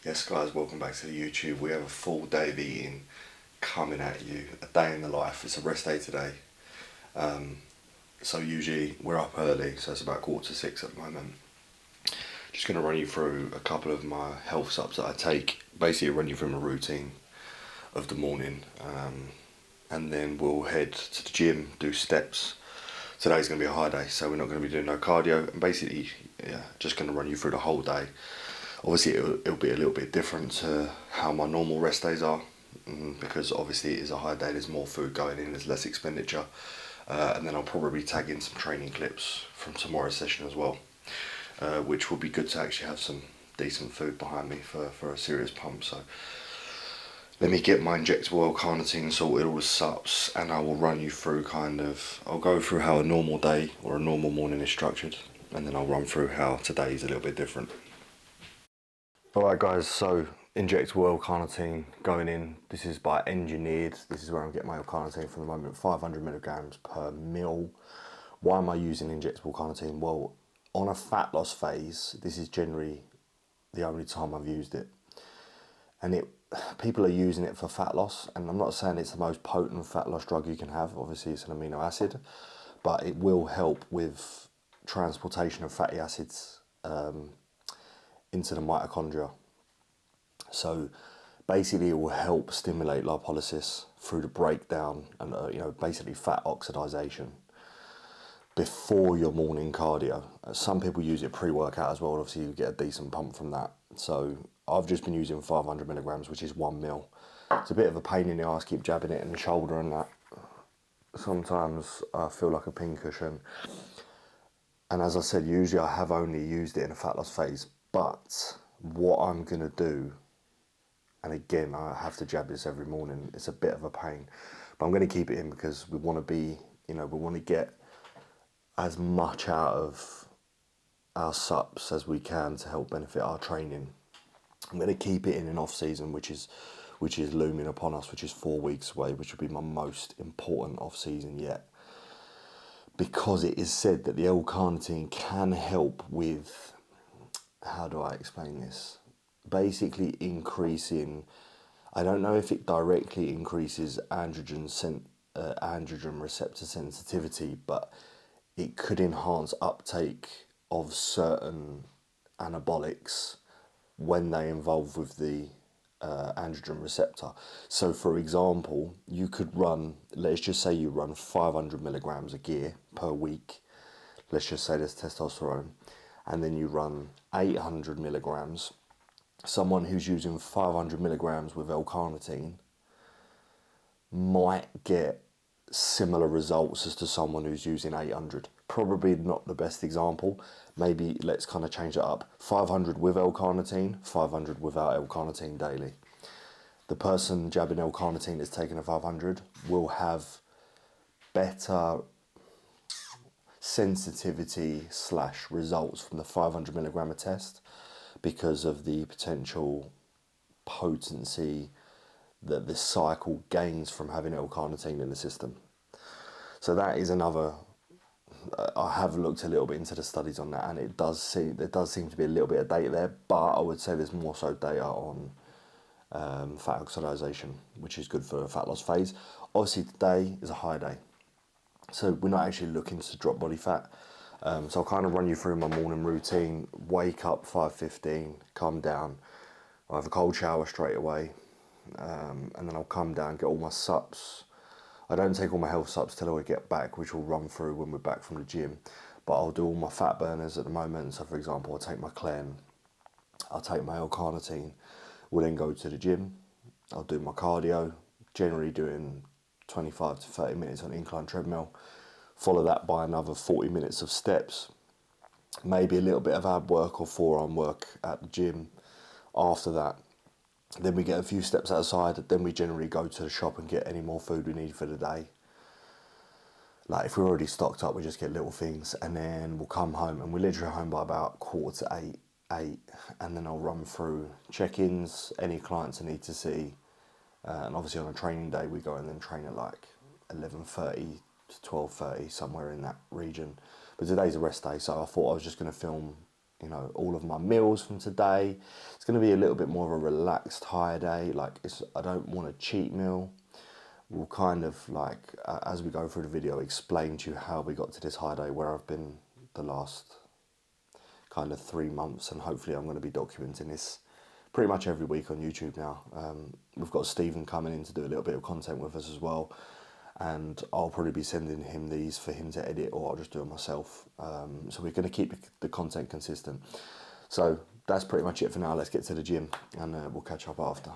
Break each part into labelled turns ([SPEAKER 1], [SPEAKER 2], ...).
[SPEAKER 1] Yes, guys, welcome back to the YouTube. We have a full day of eating coming at you. A day in the life. It's a rest day today. So usually we're up early, so it's about 5:45 at the moment. Just going to run you through a couple of my health subs that I take. Basically run you through my routine of the morning. And then we'll head to the gym, do steps. Today's going to be a high day, so we're not going to be doing no cardio. And basically, yeah, just going to run you through the whole day. Obviously it'll be a little bit different to how my normal rest days are, because obviously it is a high day, there's more food going in, there's less expenditure, and then I'll probably tag in some training clips from tomorrow's session as well, which will be good to actually have some decent food behind me for a serious pump. So let me get my injectable L-carnitine sorted, all the sups, and I will run you through I'll go through how a normal day or a normal morning is structured, and then I'll run through how today is a little bit different. Alright guys, so injectable L-carnitine going in. This is by Engineered. This is where I'm getting my L-carnitine from the moment, 500 milligrams per mil. Why am I using injectable carnitine? Well, on a fat loss phase, this is generally the only time I've used it. And people are using it for fat loss, and I'm not saying it's the most potent fat loss drug you can have. Obviously it's an amino acid, but it will help with transportation of fatty acids into the mitochondria. So basically it will help stimulate lipolysis through the breakdown and basically fat oxidization before your morning cardio. Some people use it pre-workout as well, and obviously you get a decent pump from that. So I've just been using 500 milligrams, which is 1 mil. It's a bit of a pain in the ass, keep jabbing it in the shoulder and that. Sometimes I feel like a pincushion. And as I said, usually I have only used it in a fat loss phase. But what I'm going to do, and again, I have to jab this every morning, it's a bit of a pain, but I'm going to keep it in because we want to be, we want to get as much out of our sups as we can to help benefit our training. I'm going to keep it in off season, which is looming upon us, which is 4 weeks away, which will be my most important off season yet. Because it is said that the L-carnitine can help with, how do I explain this? Basically increasing, I don't know if it directly increases androgen receptor sensitivity, but it could enhance uptake of certain anabolics when they involve with the androgen receptor. So for example, you could run, let's just say you run 500 milligrams of gear per week. Let's just say there's testosterone. And then you run 800 milligrams. Someone who's using 500 milligrams with L-carnitine might get similar results as to someone who's using 800. Probably not the best example. Maybe let's kind of change it up. 500 with L-carnitine, 500 without L-carnitine daily. The person jabbing L-carnitine that's taking a 500 will have better sensitivity / results from the 500 milligram test because of the potential potency that this cycle gains from having L-carnitine in the system. So that is another, I have looked a little bit into the studies on that, and there does seem to be a little bit of data there, but I would say there's more so data on fat oxidization, which is good for a fat loss phase. Obviously today is a high day, so we're not actually looking to drop body fat. So I'll kind of run you through my morning routine. Wake up 5:15, come down, I'll have a cold shower straight away, and then I'll come down, get all my sups. I don't take all my health sups till I get back, which we'll run through when we're back from the gym, but I'll do all my fat burners at the moment. So for example, I'll take my Clen, I'll take my L-carnitine, we'll then go to the gym, I'll do my cardio, generally doing 25 to 30 minutes on incline treadmill, follow that by another 40 minutes of steps, maybe a little bit of ab work or forearm work at the gym after that. Then we get a few steps outside, then we generally go to the shop and get any more food we need for the day. Like if we're already stocked up, we just get little things, and then we'll come home, and we're literally home by about 7:45, 8, and then I'll run through check-ins, any clients I need to see, and obviously on a training day we go and then train at like 11:30 to 12:30, somewhere in that region. But today's a rest day, so I thought I was just going to film you know, all of my meals from today. It's going to be a little bit more of a relaxed high day. Like, I don't want a cheat meal. We'll kind of, like, as we go through the video, explain to you how we got to this high day, where I've been the last kind of 3 months, and hopefully I'm going to be documenting this pretty much every week on YouTube now. We've got Stephen coming in to do a little bit of content with us as well, and I'll probably be sending him these for him to edit, or I'll just do it myself. So we're going to keep the content consistent. So that's pretty much it for now. Let's get to the gym, and we'll catch up after.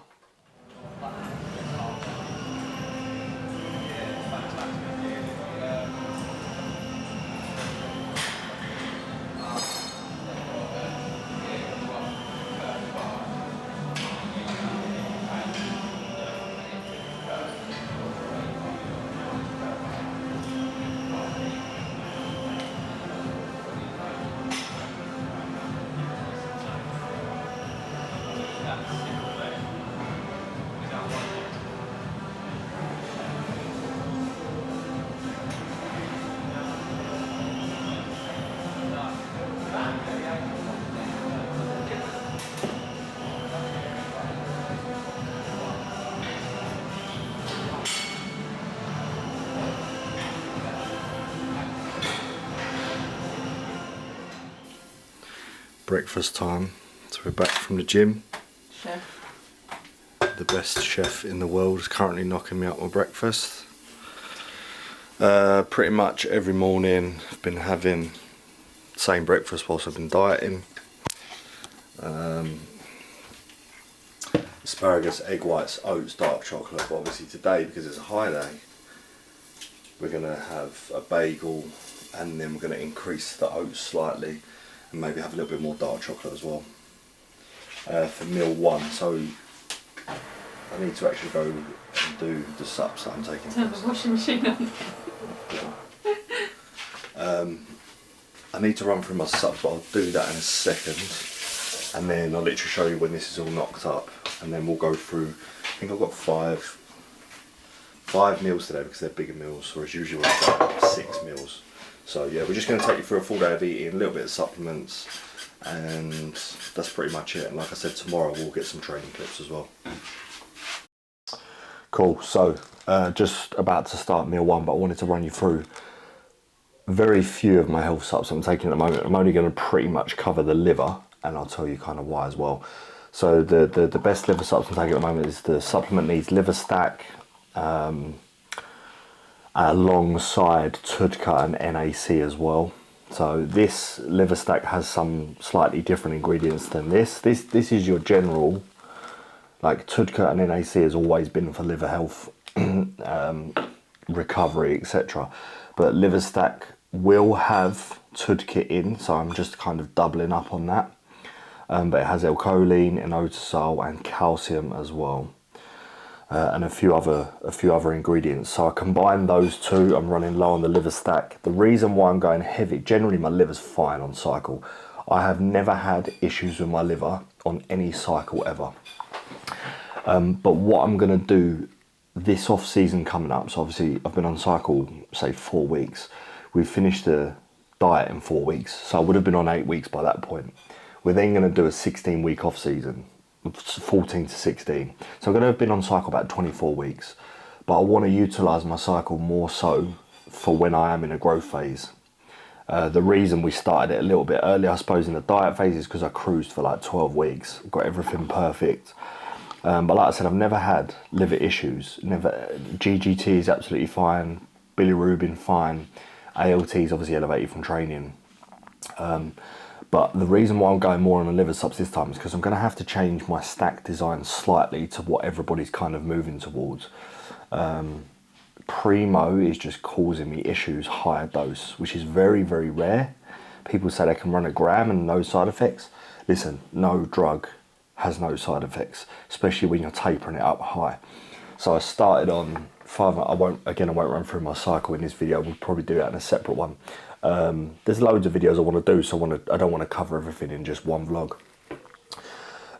[SPEAKER 1] Breakfast time. So we're back from the gym.
[SPEAKER 2] Chef.
[SPEAKER 1] The best chef in the world is currently knocking me up my breakfast. Pretty much every morning I've been having the same breakfast whilst I've been dieting. Asparagus, egg whites, oats, dark chocolate. But obviously today, because it's a high day, we're going to have a bagel, and then we're going to increase the oats slightly and maybe have a little bit more dark chocolate as well for meal one. So I need to actually go and do the sups that I'm taking.
[SPEAKER 2] Turn the washing machine on.
[SPEAKER 1] I need to run through my sups, but I'll do that in a second, and then I'll literally show you when this is all knocked up, and then we'll go through. I think I've got five meals today because they're bigger meals, whereas usually I've got 6 meals. So yeah, we're just going to take you through a full day of eating, a little bit of supplements, and that's pretty much it. And like I said, tomorrow we'll get some training clips as well. Cool, so just about to start meal one, but I wanted to run you through very few of my health subs I'm taking at the moment. I'm only going to pretty much cover the liver, and I'll tell you kind of why as well. So the best liver subs I'm taking at the moment is the Supplement Needs Liver Stack, alongside Tudka and NAC as well. So this liver stack has some slightly different ingredients than this. This is your general, like Tudka and NAC has always been for liver health, recovery, etc. But liver stack will have Tudka in, so I'm just kind of doubling up on that. But it has L-choline, inositol, and calcium as well. And a few other ingredients. So I combine those two. I'm running low on the liver stack. The reason why I'm going heavy, generally my liver's fine on cycle. I have never had issues with my liver on any cycle ever. But what I'm going to do this off season coming up, so obviously I've been on cycle, say 4 weeks. We've finished the diet in 4 weeks, so I would have been on 8 weeks by that point. We're then going to do a 16-week off season. 14 to 16. So I'm going to have been on cycle about 24 weeks, but I want to utilise my cycle more so for when I am in a growth phase. The reason we started it a little bit early, I suppose, in the diet phase is because I cruised for like 12 weeks, got everything perfect. But like I said, I've never had liver issues. GGT is absolutely fine, bilirubin fine, ALT is obviously elevated from training. But the reason why I'm going more on the liver subs this time is because I'm going to have to change my stack design slightly to what everybody's kind of moving towards. Primo is just causing me issues higher dose, which is very, very rare. People say they can run a gram and no side effects. Listen, no drug has no side effects, especially when you're tapering it up high. So I started on 5. I won't run through my cycle in this video. We'll probably do that in a separate one. There's loads of videos I want to do, so I don't want to cover everything in just one vlog.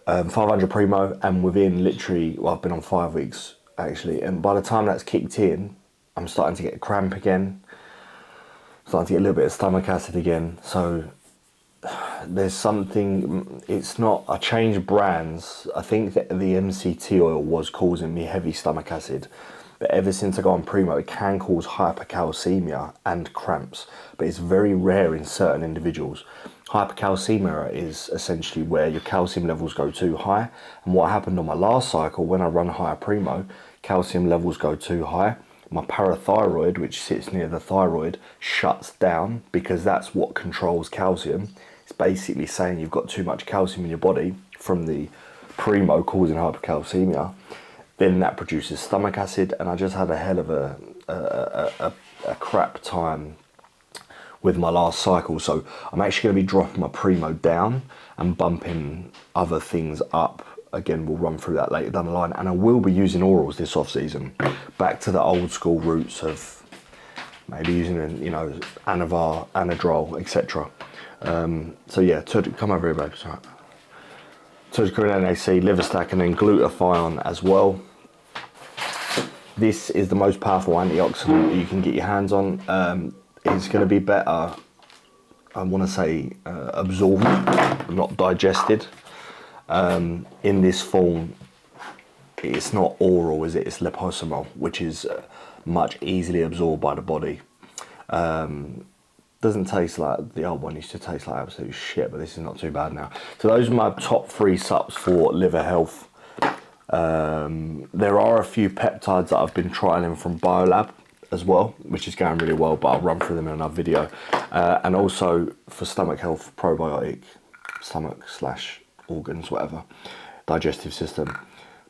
[SPEAKER 1] 500 Primo, and within literally, well, I've been on 5 weeks actually, and by the time that's kicked in, I'm starting to get a cramp again, starting to get a little bit of stomach acid again. So there's something, it's not, I changed brands. I think that the MCT oil was causing me heavy stomach acid, but ever since I got on Primo, it can cause hypercalcemia and cramps, but it's very rare in certain individuals. Hypercalcemia is essentially where your calcium levels go too high, and what happened on my last cycle, when I run higher Primo, calcium levels go too high. My parathyroid, which sits near the thyroid, shuts down because that's what controls calcium. It's basically saying you've got too much calcium in your body from the Primo causing hypercalcemia. Then that produces stomach acid, and I just had a hell of a crap time with my last cycle. So I'm actually going to be dropping my Primo down and bumping other things up. Again, we'll run through that later down the line, and I will be using orals this off season, back to the old school roots of maybe using, you know, Anavar, Anadrol, etc. So yeah, come over here, babe. Sorry. Turgid NAC, liver stack, and then glutathione as well. This is the most powerful antioxidant that you can get your hands on. It's going to be better, I want to say, absorbed, not digested. In this form, it's not oral, is it? It's liposomal, which is much easily absorbed by the body. Doesn't taste like the old one used to taste like absolute shit, but this is not too bad now. So those are my top 3 subs for liver health. There are a few peptides that I've been trialing from Biolab as well, which is going really well, but I'll run through them in another video. And also for stomach health, probiotic, stomach / organs, whatever, digestive system,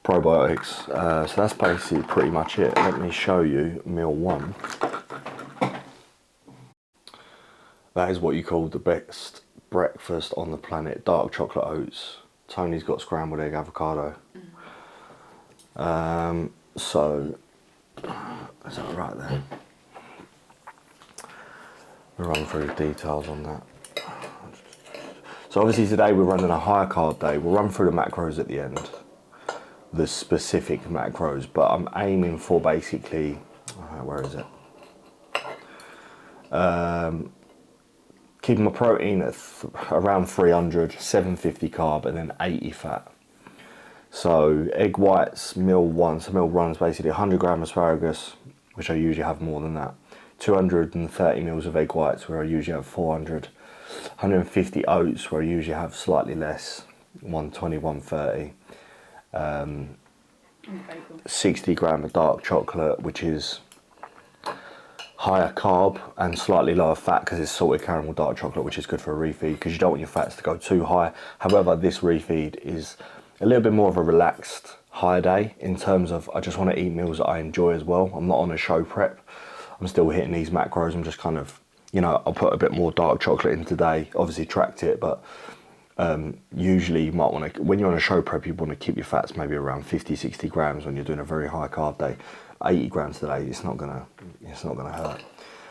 [SPEAKER 1] probiotics. So that's basically pretty much it. Let me show you meal 1. That is what you call the best breakfast on the planet. Dark chocolate oats. Tony's got scrambled egg avocado. So is that right there? We'll run through the details on that. So obviously today we're running a higher carb day. We'll run through the macros at the end, the specific macros, but I'm aiming for basically, where is it? Keeping my protein at around 300, 750 carb, and then 80 fat. So egg whites, meal 1. So meal 1 is basically 100 gram asparagus, which I usually have more than that. 230 mils of egg whites, where I usually have 400. 150 oats, where I usually have slightly less, 120, 130. 60 gram of dark chocolate, which is higher carb and slightly lower fat because it's salted caramel dark chocolate, which is good for a refeed because you don't want your fats to go too high. However, this refeed is a little bit more of a relaxed high day in terms of I just want to eat meals that I enjoy as well. I'm not on a show prep. I'm still hitting these macros. I'm just kind of, you know, I'll put a bit more dark chocolate in today, obviously tracked it, but usually you might want to, when you're on a show prep, you want to keep your fats maybe around 50, 60 grams when you're doing a very high carb day. 80 grams today, it's not gonna hurt.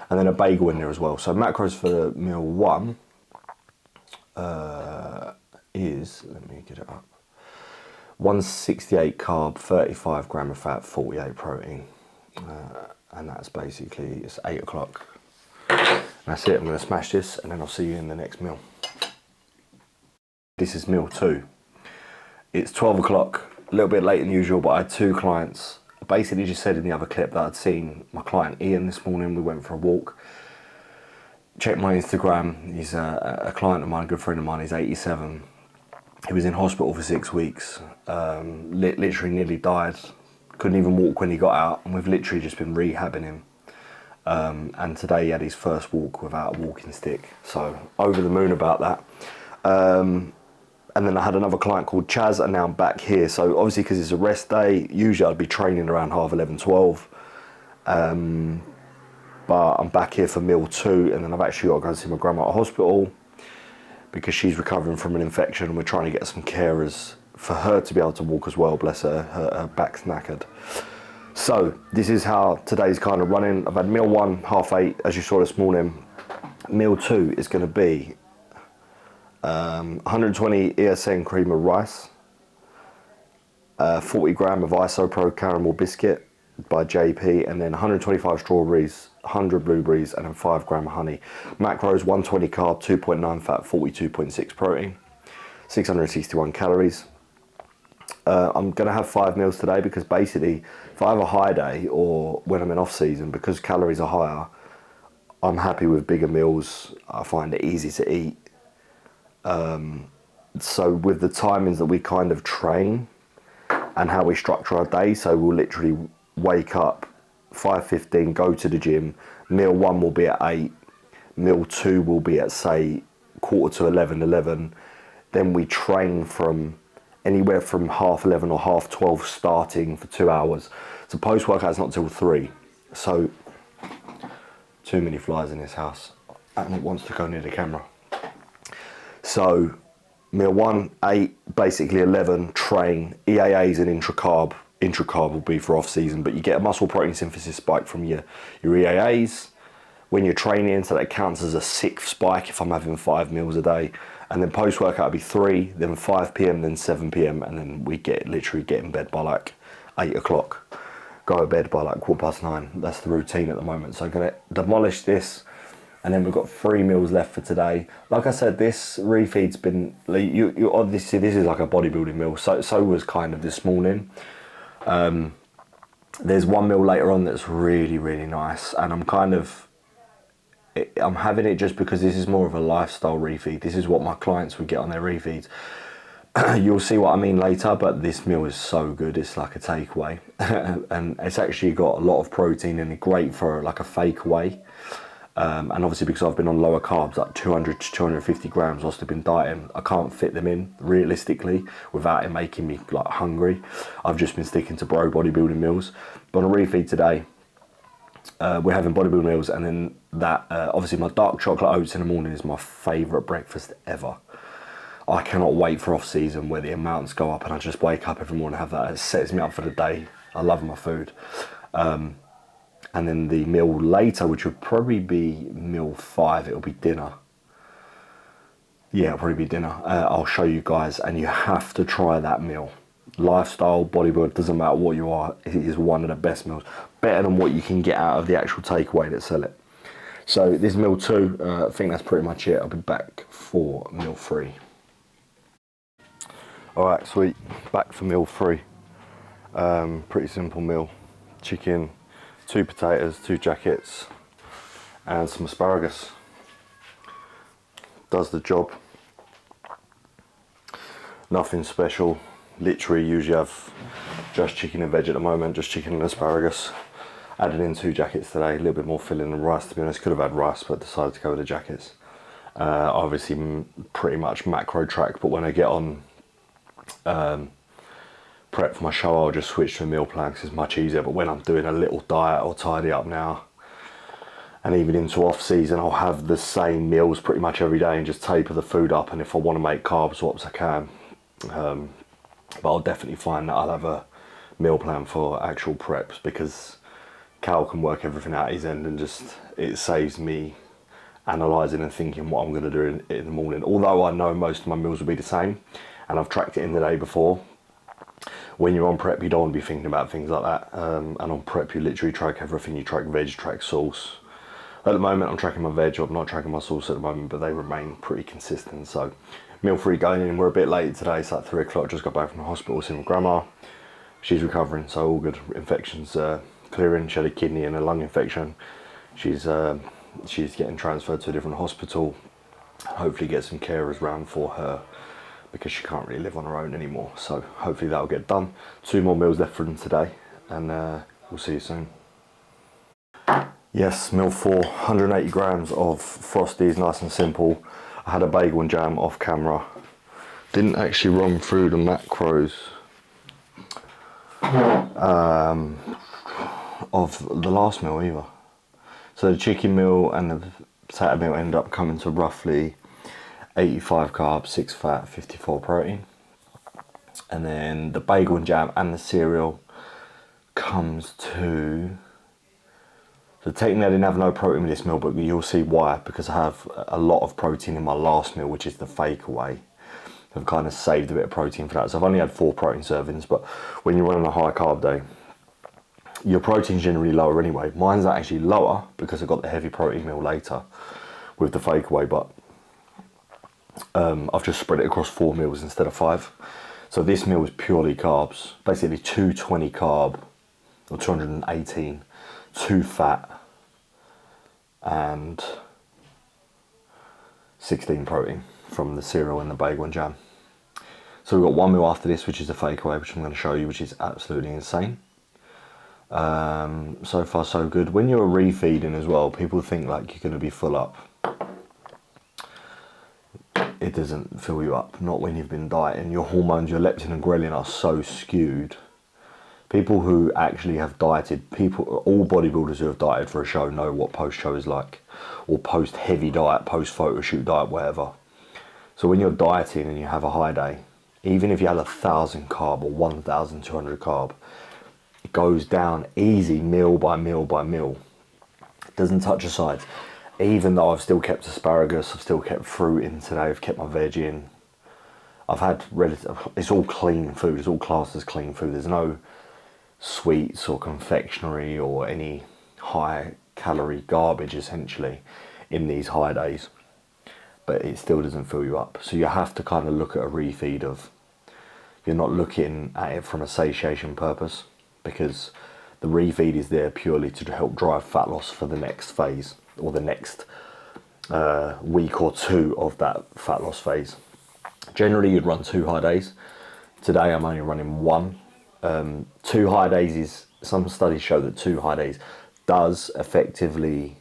[SPEAKER 1] And then a bagel in there as well. So macros for meal 1 is, let me get it up, 168 carb, 35 gram of fat, 48 protein. And that's basically, it's 8 o'clock. That's it, I'm gonna smash this and then I'll see you in the next meal. This is meal 2. It's 12 o'clock, a little bit later than usual, but I had 2 clients. I basically just said in the other clip that I'd seen my client Ian this morning. We went for a walk. Checked my Instagram. He's a client of mine, a good friend of mine. He's 87. He was in hospital for 6 weeks. Literally nearly died. Couldn't even walk when he got out, and we've literally just been rehabbing him. And today he had his first walk without a walking stick. So over the moon about that. And then I had another client called Chaz, and now I'm back here. So obviously because it's a rest day, usually I'd be training around half 11, 12. But I'm back here for meal 2, and then I've actually got to go and see my grandma at hospital because she's recovering from an infection, and we're trying to get some carers for her to be able to walk as well. Bless her, her back's knackered. So this is how today's kind of running. I've had meal 1, 8:30, as you saw this morning. Meal 2 is going to be 120 ESN cream of rice, 40 gram of isopro caramel biscuit, by JP, and then 125 strawberries, 100 blueberries, and then 5 gram of honey. Macros: 120 carb, 2.9 fat, 42.6 protein, 661 calories. I'm going to have 5 meals today because basically if I have a high day or when I'm in off season, because calories are higher, I'm happy with bigger meals. I find it easy to eat. So with the timings that we kind of train and how we structure our day, so we'll literally wake up 5:15, go to the gym, meal 1 will be at 8, meal 2 will be at say quarter to 11, then we train from anywhere from 11:30 or 12:30 starting for 2 hours. So post-workout is not till 3. So too many flies in this house and it wants to go near the camera. So meal 1, 8, basically 11, train. EAAs and intracarb. Intracarb will be for off season, but you get a muscle protein synthesis spike from your EAAs when you're training, so that counts as a 6th spike if I'm having 5 meals a day. And then post workout will be 3, then 5 p.m, then 7 p.m, and then we literally get in bed by like 8 o'clock. Go to bed by like 9:15. That's the routine at the moment. So I'm gonna demolish this. And then we've got 3 meals left for today. Like I said, this refeed's been, you obviously, this is like a bodybuilding meal. So was kind of this morning. There's 1 meal later on that's really, really nice. And I'm having it just because this is more of a lifestyle refeed. This is what my clients would get on their refeeds. You'll see what I mean later, but this meal is so good. It's like a takeaway. And it's actually got a lot of protein and great for like a fake away. And obviously because I've been on lower carbs, like 200 to 250 grams whilst I've been dieting, I can't fit them in realistically without it making me like hungry. I've just been sticking to bro bodybuilding meals. But on a refeed today, we're having bodybuilding meals, and then that, obviously my dark chocolate oats in the morning is my favourite breakfast ever. I cannot wait for off season where the amounts go up and I just wake up every morning and have that. It sets me up for the day. I love my food. And then the meal later, which would probably be meal 5, it'll be dinner. Yeah, it'll probably be dinner. I'll show you guys, and you have to try that meal. Lifestyle, bodybuilder, doesn't matter what you are, it is one of the best meals. Better than what you can get out of the actual takeaway that sell it. So this is meal 2, I think that's pretty much it. I'll be back for meal 3. Alright, sweet, back for meal 3. Pretty simple meal. Chicken, 2 potatoes, 2 jackets, and some asparagus. Does the job. Nothing special. Literally usually have just chicken and veg at the moment, just chicken and asparagus. Added in 2 jackets today, a little bit more filling than rice to be honest. Could have had rice but decided to go with the jackets. Obviously pretty much macro track, but when I get on prep for my show, I'll just switch to a meal plan because it's much easier. But when I'm doing a little diet or tidy up now, and even into off season, I'll have the same meals pretty much every day and just taper the food up. And if I want to make carb swaps, I can. But I'll definitely find that I'll have a meal plan for actual preps, because Cal can work everything out his end, and just it saves me analysing and thinking what I'm going to do in the morning. Although I know most of my meals will be the same, and I've tracked it in the day before. When you're on prep, you don't want to be thinking about things like that. And on prep, you literally track everything. You track veg, track sauce. At the moment, I'm tracking my veg. I'm not tracking my sauce at the moment, but they remain pretty consistent. So, meal 3 going in. We're a bit late today. It's like 3 o'clock. Just got back from the hospital, seeing my grandma. She's recovering, so all good. Infections clearing. She had a kidney and a lung infection. She's getting transferred to a different hospital. Hopefully, get some carers around for her, because she can't really live on her own anymore. So hopefully that'll get done. 2 more meals left for them today, and we'll see you soon. Yes, meal 4, 180 grams of Frosties, nice and simple. I had a bagel and jam off camera. Didn't actually run through the macros of the last meal either. So the chicken meal and the potato meal ended up coming to roughly 85 carbs, 6 fat, 54 protein. And then the bagel and jam and the cereal comes to... So technically I didn't have no protein with this meal, but you'll see why, because I have a lot of protein in my last meal, which is the fake away. I've kind of saved a bit of protein for that. So I've only had 4 protein servings, but when you're running a high carb day, your protein's generally lower anyway. Mine's actually lower because I got the heavy protein meal later with the fake away, but I've just spread it across 4 meals instead of 5. So this meal is purely carbs, basically 220 carb or 218, 2 fat and 16 protein from the cereal and the bagel and jam. So we've got 1 meal after this, which is a fake away, which I'm going to show you, which is absolutely insane. So far so good. When you're refeeding as well, people think like you're going to be full up. It doesn't fill you up, not when you've been dieting. Your hormones, your leptin and ghrelin are so skewed. People who actually have dieted, all bodybuilders who have dieted for a show know what post-show is like, or post-heavy diet, post-photo shoot diet, whatever. So when you're dieting and you have a high day, even if you had 1,000 carb or 1,200 carb, it goes down easy meal by meal by meal. It doesn't touch the sides. Even though I've still kept asparagus, I've still kept fruit in today, I've kept my veg in. I've had it's all clean food, it's all classed as clean food. There's no sweets or confectionery or any high calorie garbage essentially in these high days. But it still doesn't fill you up. So you have to kind of look at a refeed of, you're not looking at it from a satiation purpose, because the refeed is there purely to help drive fat loss for the next phase, or the next week or 2 of that fat loss phase. Generally you'd run 2 high days. Today I'm only running 1. 2 high days is, some studies show that 2 high days does effectively,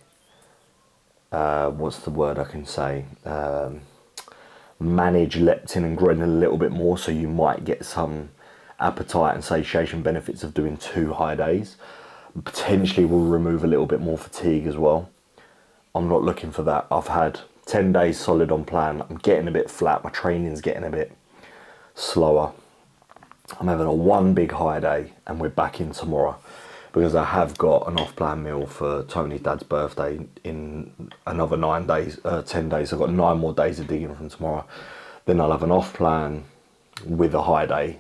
[SPEAKER 1] what's the word I can say, manage leptin and ghrelin a little bit more, so you might get some appetite and satiation benefits of doing 2 high days. Potentially will remove a little bit more fatigue as well. I'm not looking for that. I've had 10 days solid on plan. I'm getting a bit flat, my training's getting a bit slower. I'm having a 1 big high day and we're back in tomorrow, because I have got an off-plan meal for Tony's dad's birthday in another 10 days. I've got 9 more days of digging from tomorrow. Then I'll have an off-plan with a high day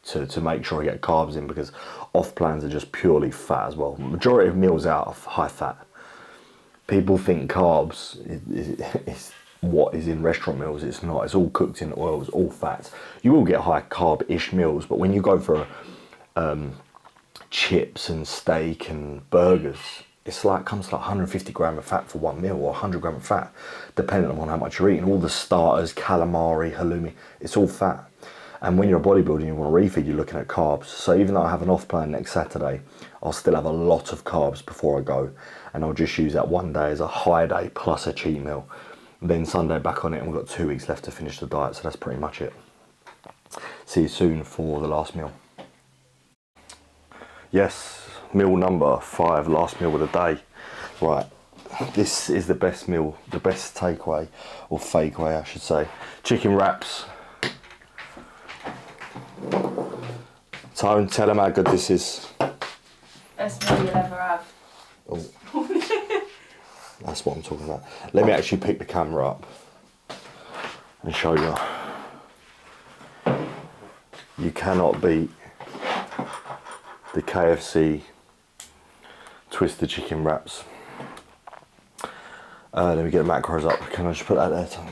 [SPEAKER 1] to make sure I get carbs in, because off-plans are just purely fat as well. Majority of meals out are high fat. People think carbs is what is in restaurant meals. It's not. It's all cooked in oils, all fats. You will get high carb-ish meals, but when you go for chips and steak and burgers, it's like, comes to like 150 gram of fat for 1 meal, or 100 gram of fat, depending on how much you're eating. All the starters, calamari, halloumi, it's all fat. And when you're a bodybuilder and you want to refeed, you're looking at carbs. So even though I have an off plan next Saturday, I'll still have a lot of carbs before I go. And I'll just use that 1 day as a high day plus a cheat meal. Then Sunday back on it, and we've got 2 weeks left to finish the diet. So that's pretty much it. See you soon for the last meal. Yes, meal number 5, last meal of the day. Right, this is the best meal, the best takeaway, or fake away I should say. Chicken wraps. Tone, tell them how good this is.
[SPEAKER 2] Best meal you'll ever have.
[SPEAKER 1] Oh. That's what I'm talking about. Let me actually pick the camera up and show you. You cannot beat the KFC twisted chicken wraps. Let me get the macros up. Can I just put that there, Tom?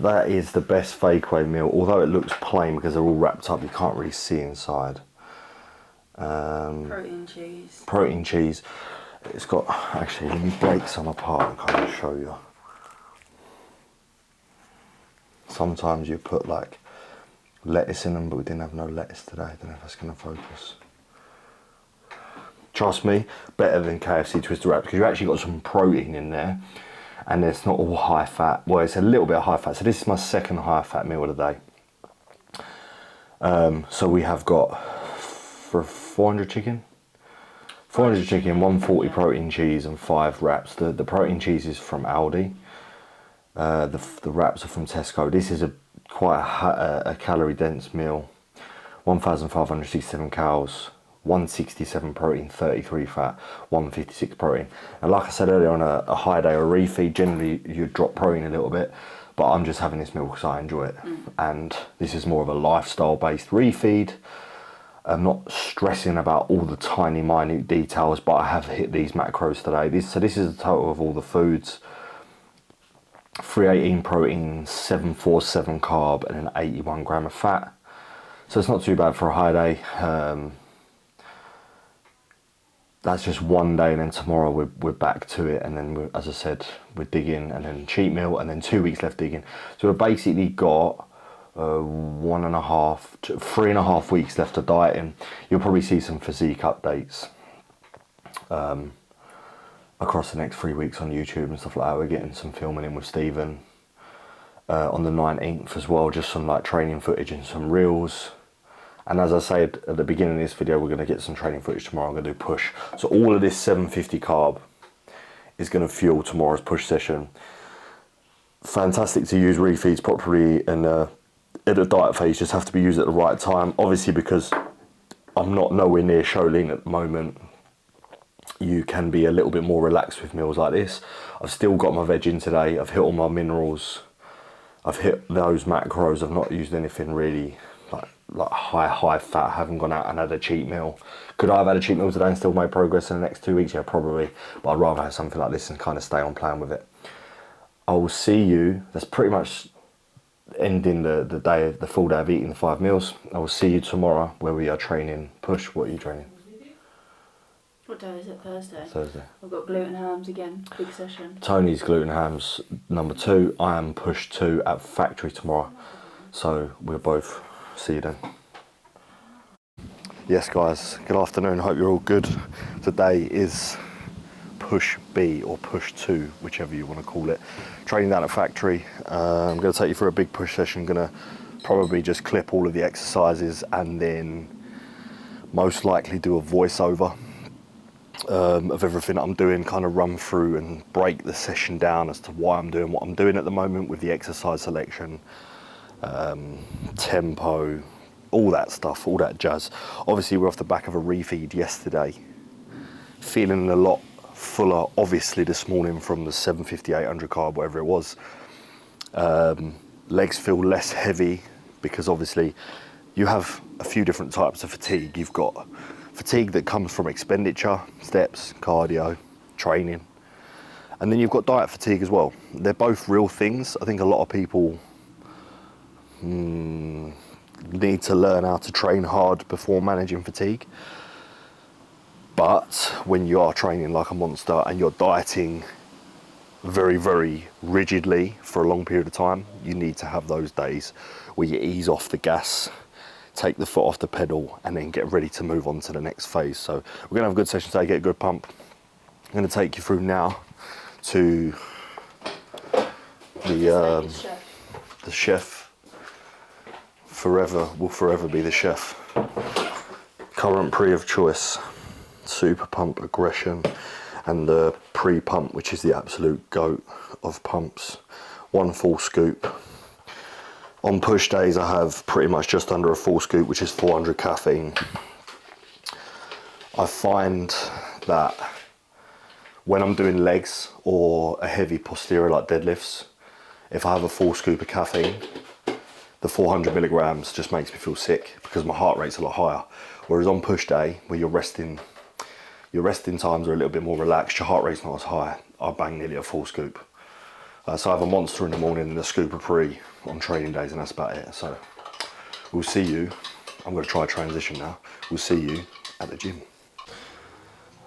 [SPEAKER 1] That is the best fake-away meal. Although it looks plain because they're all wrapped up, you can't really see inside.
[SPEAKER 2] Protein cheese.
[SPEAKER 1] Protein cheese. It's got, actually, let me break some apart and kind of show you. Sometimes you put like lettuce in them, but we didn't have no lettuce today. I don't know if that's going to focus. Trust me, better than KFC twisted wraps, because you actually got some protein in there, and it's not all high fat. Well, it's a little bit of high fat. So this is my second high fat meal of the day. So we have got for 400 chicken, 140 protein cheese, and 5 wraps. The protein cheese is from Aldi. The wraps are from Tesco. This is quite a calorie dense meal. 1,567 calories, 167 protein, 33 fat, 156 protein. And like I said earlier, on a high day or refeed, generally you drop protein a little bit, but I'm just having this meal because I enjoy it. And this is more of a lifestyle based refeed. I'm not stressing about all the tiny minute details, but I have hit these macros today. So this is the total of all the foods: 318 protein, 747 carb, and an 81 gram of fat. So it's not too bad for a high day. That's just one day, and then tomorrow we're back to it, and then as I said, we're digging, and then cheat meal, and then 2 weeks left digging. So we've basically got 1.5 to 3.5 weeks left of dieting. You'll probably see some physique updates across the next 3 weeks on YouTube and stuff like that. We're getting some filming in with Stephen on the 19th as well, just some like training footage and some reels. And as I said at the beginning of this video, we're going to get some training footage tomorrow. I'm going to do push. So all of this 750 carb is going to fuel tomorrow's push session. Fantastic to use refeeds properly in a diet phase. Just have to be used at the right time. Obviously, because I'm not nowhere near show lean at the moment, you can be a little bit more relaxed with meals like this. I've still got my veg in today. I've hit all my minerals. I've hit those macros. I've not used anything really like high fat. I haven't gone out and had a cheat meal. Could I have had a cheat meal today and still made progress in the next 2 weeks? Yeah, probably. But I'd rather have something like this and kind of stay on plan with it. I will see you. That's pretty much ending the day, the full day of eating the 5 meals. I will see you tomorrow where we are training push. What are you training?
[SPEAKER 2] What day is it? Thursday?
[SPEAKER 1] Thursday.
[SPEAKER 2] I've got gluten hams again, big session.
[SPEAKER 1] Tony's gluten hams number 2. I am push 2 at factory tomorrow. So we'll both see you then. Yes guys, good afternoon, hope you're all good. Today is push B or push 2, whichever you want to call it. Training down at factory. I'm going to take you through a big push session. I'm going to probably just clip all of the exercises and then most likely do a voiceover of everything I'm doing, kind of run through and break the session down as to why I'm doing what I'm doing at the moment with the exercise selection, tempo, all that stuff, all that jazz. Obviously we're off the back of a refeed yesterday, feeling a lot fuller obviously this morning from the 750, 800 carb, whatever it was. Legs feel less heavy because obviously you have a few different types of fatigue. You've got fatigue that comes from expenditure, steps, cardio, training, and then you've got diet fatigue as well. They're both real things. I think a lot of people need to learn how to train hard before managing fatigue. But when you are training like a monster and you're dieting very, very rigidly for a long period of time, you need to have those days where you ease off the gas, take the foot off the pedal, and then get ready to move on to the next phase. So we're gonna have a good session today, get a good pump. I'm gonna take you through now to the chef. Will forever be the chef. Current pre of choice, super pump aggression, and the pre-pump, which is the absolute goat of pumps. 1 full scoop. On push days I have pretty much just under a full scoop, which is 400 caffeine. I find that when I'm doing legs or a heavy posterior like deadlifts, if I have a full scoop of caffeine, the 400 milligrams just makes me feel sick because my heart rate's a lot higher. Whereas on push day, where your resting times are a little bit more relaxed, your heart rate's not as high, I bang nearly a full scoop. So I have a monster in the morning and a scoop of pre on training days, and that's about it. So we'll see you. I'm going to try a transition now. We'll see you at the gym.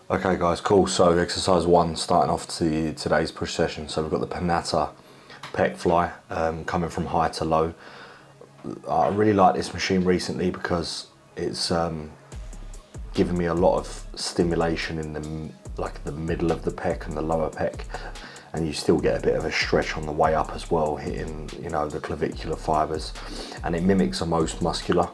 [SPEAKER 1] Okay guys, cool. So exercise 1, starting off today's push session. So we've got the Panatta pec fly, coming from high to low. I really like this machine recently because it's given me a lot of stimulation in the middle of the pec and the lower pec, and you still get a bit of a stretch on the way up as well, hitting the clavicular fibers, and it mimics a most muscular.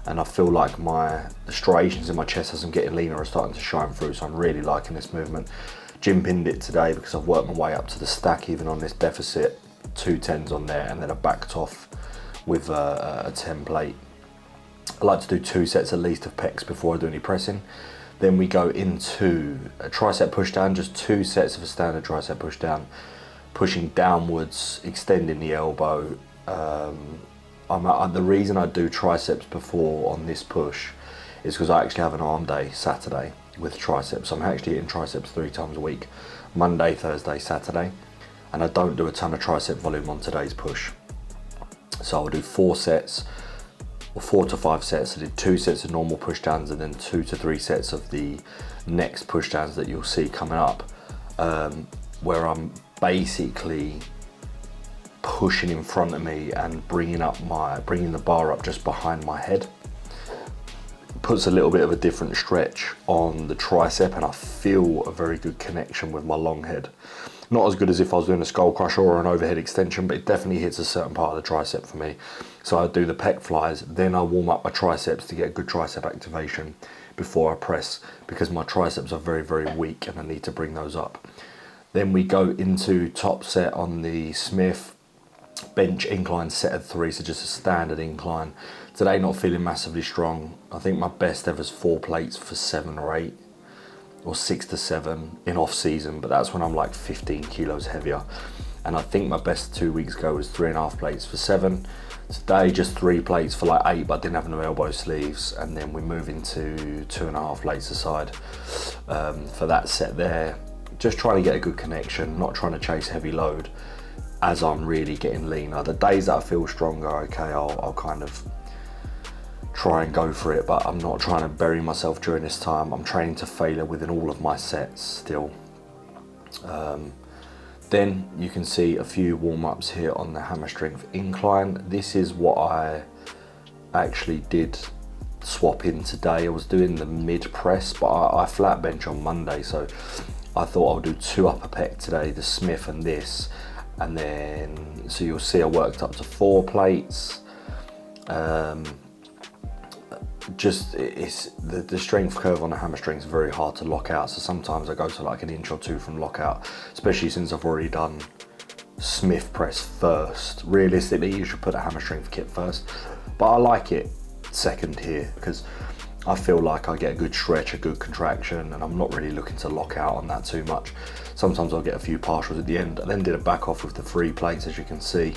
[SPEAKER 1] And I feel like the striations in my chest as I'm getting leaner are starting to shine through, so I'm really liking this movement. Gym pinned it today because I've worked my way up to the stack even on this deficit, 2 10s on there, and then I backed off with a 10 plate. I like to do 2 sets at least of pecs before I do any pressing. Then we go into a tricep push down, just 2 sets of a standard tricep push down, pushing downwards, extending the elbow. The reason I do triceps before on this push is because I actually have an arm day Saturday with triceps. I'm actually hitting triceps 3 times a week, Monday, Thursday, Saturday, and I don't do a ton of tricep volume on today's push. So I'll do 4 sets, or 4 to 5 sets. I did 2 sets of normal push downs and then 2 to 3 sets of the next push downs that you'll see coming up, where I'm basically pushing in front of me and bringing the bar up just behind my head. Puts a little bit of a different stretch on the tricep, and I feel a very good connection with my long head. Not as good as if I was doing a skull crusher or an overhead extension, but it definitely hits a certain part of the tricep for me. So I do the pec flies, then I warm up my triceps to get good tricep activation before I press, because my triceps are very, very weak and I need to bring those up. Then we go into top set on the Smith bench incline set of 3, so just a standard incline. Today not feeling massively strong. I think my best ever is 4 plates for 7 or 8, or 6 to 7 in off season, but that's when I'm like 15 kilos heavier. And I think my best 2 weeks ago was 3.5 plates for 7. Today just 3 plates for like 8, but I didn't have no elbow sleeves, and then we move into 2.5 plates aside for that set there. Just trying to get a good connection, not trying to chase heavy load as I'm really getting leaner. The days that I feel stronger, okay, I'll kind of try and go for it, but I'm not trying to bury myself during this time. I'm training to failure within all of my sets still. Then you can see a few warm-ups here on the hammer strength incline. This is what I actually did swap in today. I was doing the mid press, but I flat bench on Monday, so I thought I'll do 2 upper pec today, the Smith and this, and then so you'll see I worked up to 4 plates. Just it's the strength curve on the hammer strength is very hard to lock out, so sometimes I go to like an inch or 2 from lockout, especially since I've already done Smith press first. Realistically you should put a hammer strength kit first, but I like it second here because I feel like I get a good stretch, a good contraction, and I'm not really looking to lock out on that too much. Sometimes I'll get a few partials at the end. I then did a back off with the 3 plates, as you can see.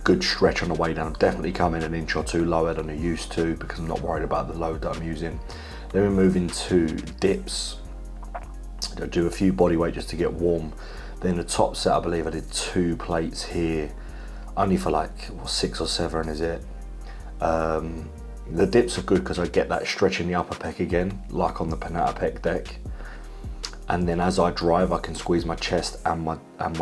[SPEAKER 1] Good stretch on the way down. I'm definitely coming an inch or 2 lower than I used to because I'm not worried about the load that I'm using. Then we move into dips. I do a few body weight just to get warm. Then the top set, I believe I did 2 plates here, only for like 6 or 7 is it. The dips are good because I get that stretch in the upper pec again, like on the Panetta pec deck. And then as I drive, I can squeeze my chest and my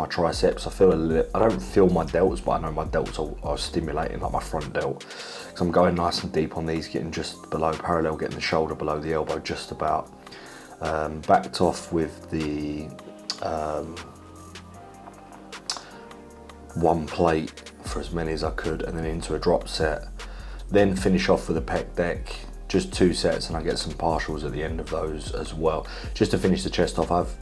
[SPEAKER 1] triceps. I don't feel my delts, but I know my delts are stimulating, like my front delt. So I'm going nice and deep on these, getting just below parallel, getting the shoulder below the elbow, just about. Backed off with the 1 plate for as many as I could, and then into a drop set. Then finish off with a pec deck. Just 2 sets, and I get some partials at the end of those as well. Just to finish the chest off,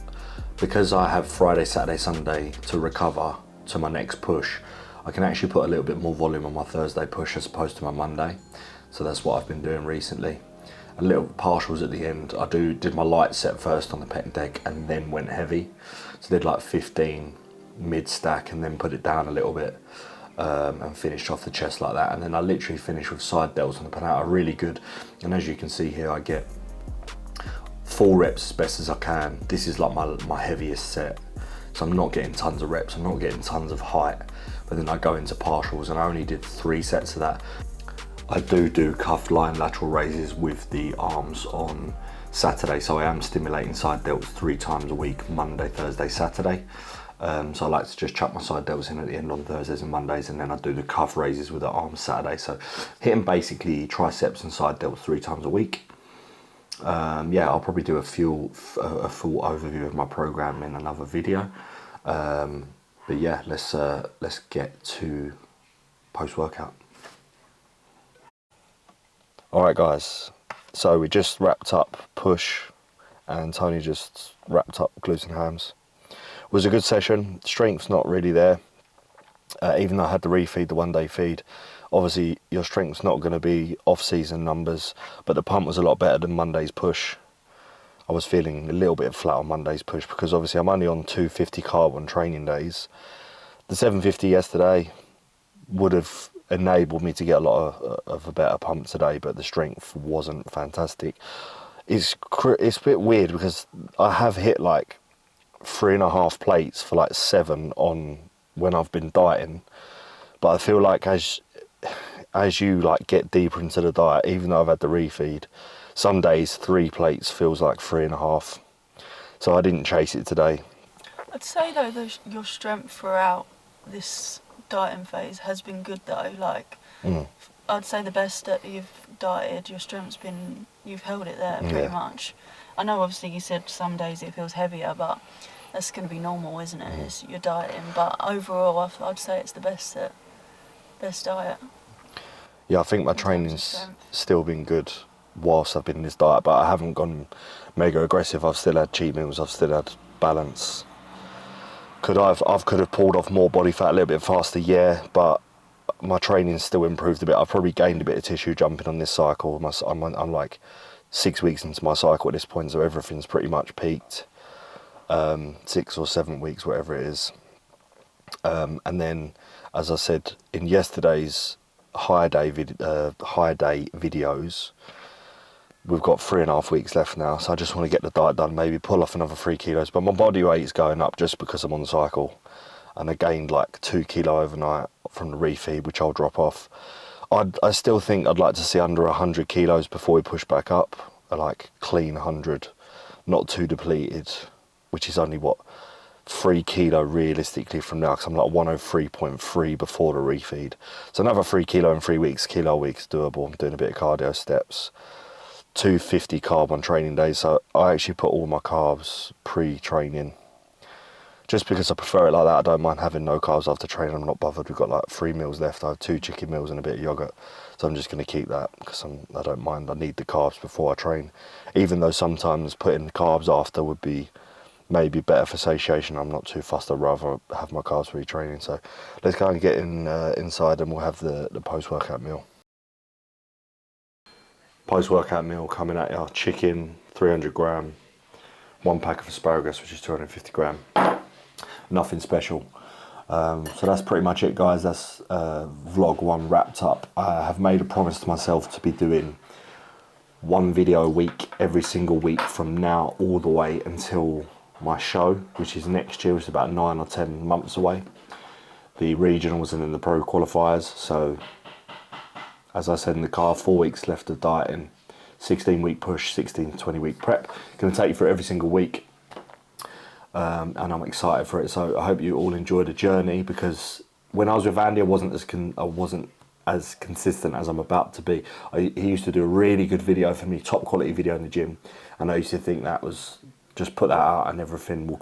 [SPEAKER 1] because I have Friday, Saturday, Sunday to recover to my next push, I can actually put a little bit more volume on my Thursday push as opposed to my Monday. So that's what I've been doing recently. A little partials at the end. I did my light set first on the pec deck and then went heavy. So did like 15 mid stack and then put it down a little bit. And finished off the chest like that, and then I literally finished with side delts on the Panetta, really good. And as you can see here, I get 4 reps as best as I can. This is like my heaviest set, so I'm not getting tons of reps, I'm not getting tons of height, but then I go into partials and I only did 3 sets of that. I do cuff line lateral raises with the arms on Saturday, so I am stimulating side delts 3 times a week, Monday, Thursday, Saturday. So I like to just chuck my side delts in at the end on Thursdays and Mondays, and then I do the cuff raises with the arms Saturday. So hitting basically triceps and side delts 3 times a week. Yeah, I'll probably do a full overview of my program in another video. But yeah, let's get to post-workout. Alright guys, so we just wrapped up push and Tony just wrapped up glutes and hams. It was a good session. Strength's not really there, even though I had the refeed, the 1-day feed. Obviously your strength's not going to be off-season numbers, but the pump was a lot better than Monday's push. I was feeling a little bit flat on Monday's push because obviously I'm only on 250 carb on training days. The 750 yesterday would have enabled me to get a lot of a better pump today, but the strength wasn't fantastic. It's a bit weird because I have hit like 3.5 plates for like 7 on when I've been dieting, but I feel like as you like get deeper into the diet, even though I've had the refeed, some days 3 plates feels like 3.5. So I didn't chase it today.
[SPEAKER 3] I'd say though your strength throughout this dieting phase has been good though. Like I'd say the best that you've dieted, your strength's been, you've held it there pretty much. I know obviously you said some days it feels heavier, but that's going to be normal, isn't it? It's your dieting, but overall I'd say it's the best diet.
[SPEAKER 1] Yeah, I think my training's still been good whilst I've been in this diet, but I haven't gone mega aggressive. I've still had cheat meals, I've still had balance. Could have pulled off more body fat a little bit faster, yeah, but my training's still improved a bit. I've probably gained a bit of tissue jumping on this cycle. I'm like 6 weeks into my cycle at this point, so everything's pretty much peaked. 6 or 7 weeks, whatever it is. And then, as I said, in yesterday's high day videos, we've got 3.5 weeks left now, so I just want to get the diet done, maybe pull off another 3 kilos. But my body weight is going up just because I'm on the cycle, and I gained like 2 kilo overnight from the refeed, which I'll drop off. I still think I'd like to see under 100 kilos before we push back up, like clean 100, not too depleted, which is only what 3 kilo realistically from now, because I'm like 103.3 before the refeed. So another 3 kilo in 3 weeks, kilo a week is doable. I'm doing a bit of cardio steps. 250 carb on training days, so I actually put all my carbs pre-training, just because I prefer it like that. I don't mind having no carbs after training. I'm not bothered. We've got like 3 meals left. I have 2 chicken meals and a bit of yogurt, so I'm just going to keep that because I don't mind. I need the carbs before I train, even though sometimes putting carbs after would be maybe better for satiation. I'm not too fussed. I'd rather have my carbs pre-training. So let's go and get inside, and we'll have the post-workout meal. Post-workout meal coming at you: chicken, 300 gram, 1 pack of asparagus, which is 250 gram. Nothing special. So that's pretty much it, guys. That's vlog 1 wrapped up. I have made a promise to myself to be doing 1 video a week, every single week from now all the way until my show, which is next year, which is about 9 or 10 months away. The regionals and then the pro qualifiers. So as I said in the car, 4 weeks left of dieting, 16-week push, 16 to 20-week prep. Going to take you through every single week, and I'm excited for it. So I hope you all enjoy the journey, because when I was with Andy, I wasn't as consistent as I'm about to be. He used to do a really good video for me, top quality video in the gym, and I used to think that was just put that out and everything will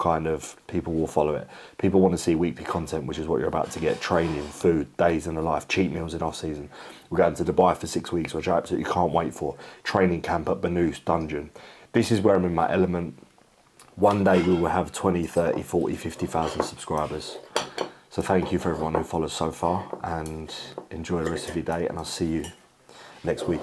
[SPEAKER 1] people will follow it. People want to see weekly content, which is what you're about to get: training, food, days in the life, cheat meals in off season. We're going to Dubai for 6 weeks, which I absolutely can't wait for. Training camp at Banus Dungeon. This is where I'm in my element. One day we will have 20, 30, 40, 50,000 subscribers. So thank you for everyone who follows so far, and enjoy the rest of your day, and I'll see you next week.